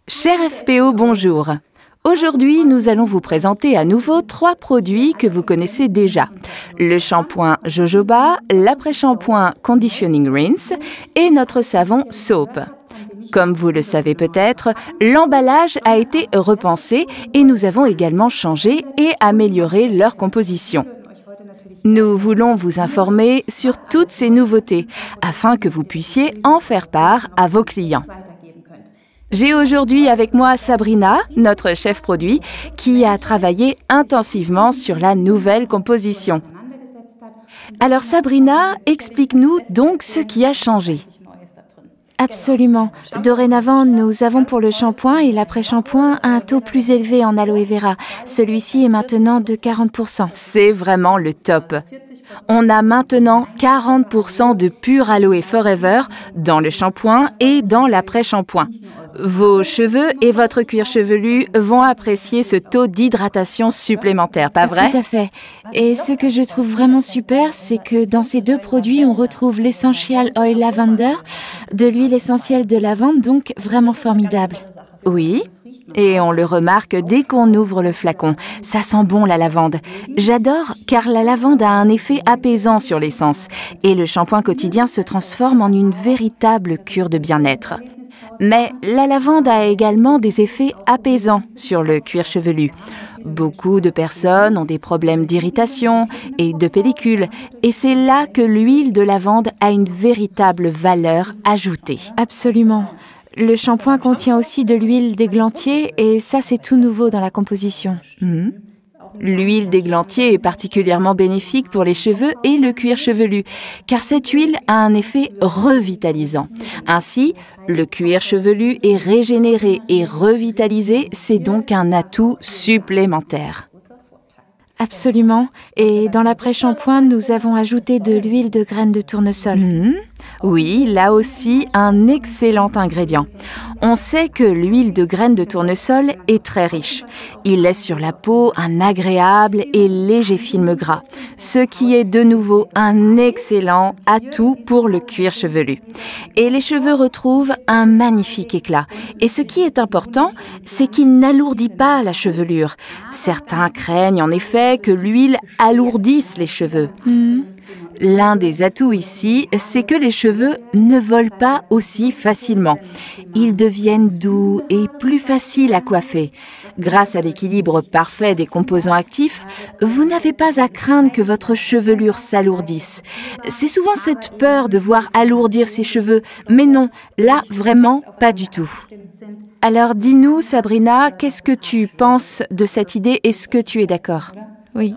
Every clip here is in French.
Cher FPO, bonjour. Aujourd'hui, nous allons vous présenter à nouveau 3 produits que vous connaissez déjà. Le shampoing Jojoba, l'après-shampoing Conditioning Rinse et notre savon Soap. Comme vous le savez peut-être, l'emballage a été repensé et nous avons également changé et amélioré leur composition. Nous voulons vous informer sur toutes ces nouveautés afin que vous puissiez en faire part à vos clients. J'ai aujourd'hui avec moi Sabrina, notre chef produit, qui a travaillé intensivement sur la nouvelle composition. Alors Sabrina, explique-nous donc ce qui a changé. Absolument. Dorénavant, nous avons pour le shampoing et l'après-shampoing un taux plus élevé en aloe vera. Celui-ci est maintenant de 40%. C'est vraiment le top. On a maintenant 40% de pur aloe forever dans le shampoing et dans l'après-shampoing. Vos cheveux et votre cuir chevelu vont apprécier ce taux d'hydratation supplémentaire, pas vrai? Tout à fait. Et ce que je trouve vraiment super, c'est que dans ces 2 produits, on retrouve l'Essential Oil Lavender, de l'huile essentielle de lavande, donc vraiment formidable. Oui, et on le remarque dès qu'on ouvre le flacon. Ça sent bon la lavande. J'adore car la lavande a un effet apaisant sur l'essence et le shampoing quotidien se transforme en une véritable cure de bien-être. Mais la lavande a également des effets apaisants sur le cuir chevelu. Beaucoup de personnes ont des problèmes d'irritation et de pellicule, et c'est là que l'huile de lavande a une véritable valeur ajoutée. Absolument. Le shampoing contient aussi de l'huile d'églantier et ça, c'est tout nouveau dans la composition. L'huile d'églantier est particulièrement bénéfique pour les cheveux et le cuir chevelu, car cette huile a un effet revitalisant. Ainsi, le cuir chevelu est régénéré et revitalisé, c'est donc un atout supplémentaire. Absolument. Et dans l'après-shampoing, nous avons ajouté de l'huile de graines de tournesol. Oui, là aussi, un excellent ingrédient. On sait que l'huile de graines de tournesol est très riche. Il laisse sur la peau un agréable et léger film gras, ce qui est de nouveau un excellent atout pour le cuir chevelu. Et les cheveux retrouvent un magnifique éclat. Et ce qui est important, c'est qu'il n'alourdit pas la chevelure. Certains craignent en effet que l'huile alourdisse les cheveux. L'un des atouts ici, c'est que les cheveux ne volent pas aussi facilement. Ils deviennent doux et plus faciles à coiffer. Grâce à l'équilibre parfait des composants actifs, vous n'avez pas à craindre que votre chevelure s'alourdisse. C'est souvent cette peur de voir alourdir ses cheveux, mais non, là vraiment pas du tout. Alors dis-nous Sabrina, qu'est-ce que tu penses de cette idée? Est-ce que tu es d'accord? Oui.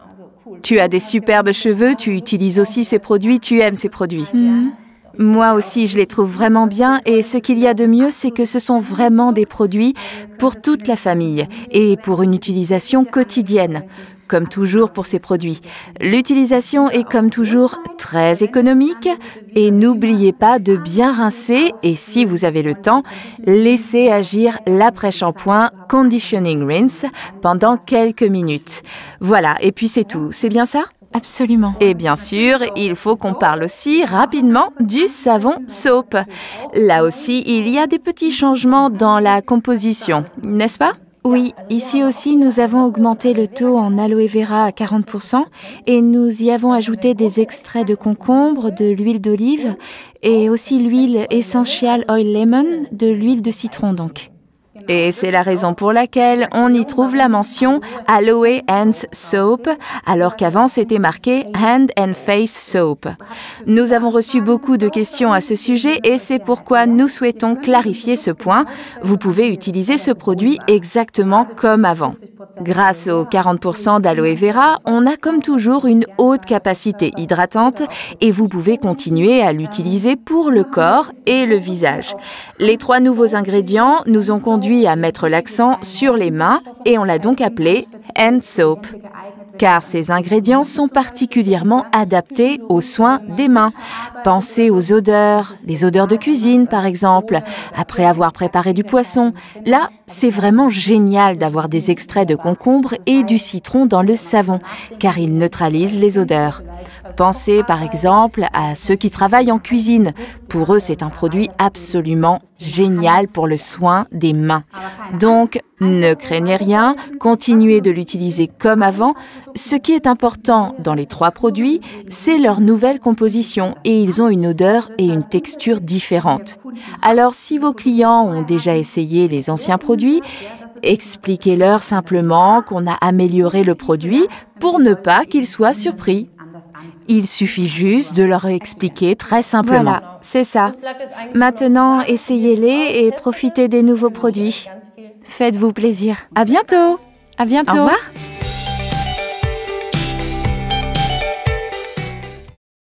Tu as des superbes cheveux, tu utilises aussi ces produits, tu aimes ces produits. Moi aussi, je les trouve vraiment bien et ce qu'il y a de mieux, c'est que ce sont vraiment des produits pour toute la famille et pour une utilisation quotidienne. Comme toujours pour ces produits, l'utilisation est comme toujours très économique et n'oubliez pas de bien rincer et si vous avez le temps, laissez agir l'après-shampoing Conditioning Rinse pendant quelques minutes. Voilà, et puis c'est tout, c'est bien ça? Absolument. Et bien sûr, il faut qu'on parle aussi rapidement du savon Soap. Là aussi, il y a des petits changements dans la composition, n'est-ce pas? Oui, ici aussi, nous avons augmenté le taux en aloe vera à 40% et nous y avons ajouté des extraits de concombre, de l'huile d'olive et aussi l'huile Essential Oil Lemon, de l'huile de citron donc. Et c'est la raison pour laquelle on y trouve la mention Aloe Hands Soap, alors qu'avant c'était marqué Hand and Face Soap. Nous avons reçu beaucoup de questions à ce sujet et c'est pourquoi nous souhaitons clarifier ce point. Vous pouvez utiliser ce produit exactement comme avant. Grâce aux 40% d'aloe vera, on a comme toujours une haute capacité hydratante et vous pouvez continuer à l'utiliser pour le corps et le visage. Les 3 nouveaux ingrédients nous ont conduit à mettre l'accent sur les mains et on l'a donc appelé Hand Soap. Car ces ingrédients sont particulièrement adaptés aux soins des mains. Pensez aux odeurs, les odeurs de cuisine par exemple, après avoir préparé du poisson. Là, c'est vraiment génial d'avoir des extraits de concombre et du citron dans le savon, car ils neutralisent les odeurs. Pensez par exemple à ceux qui travaillent en cuisine. Pour eux, c'est un produit absolument génial pour le soin des mains. Donc, ne craignez rien, continuez de l'utiliser comme avant. Ce qui est important dans les 3 produits, c'est leur nouvelle composition et ils ont une odeur et une texture différentes. Alors, si vos clients ont déjà essayé les anciens produits, expliquez-leur simplement qu'on a amélioré le produit pour ne pas qu'ils soient surpris. Il suffit juste de leur expliquer très simplement. Voilà, c'est ça. Maintenant, essayez-les et profitez des nouveaux produits. Faites-vous plaisir. À bientôt! À bientôt. Au revoir!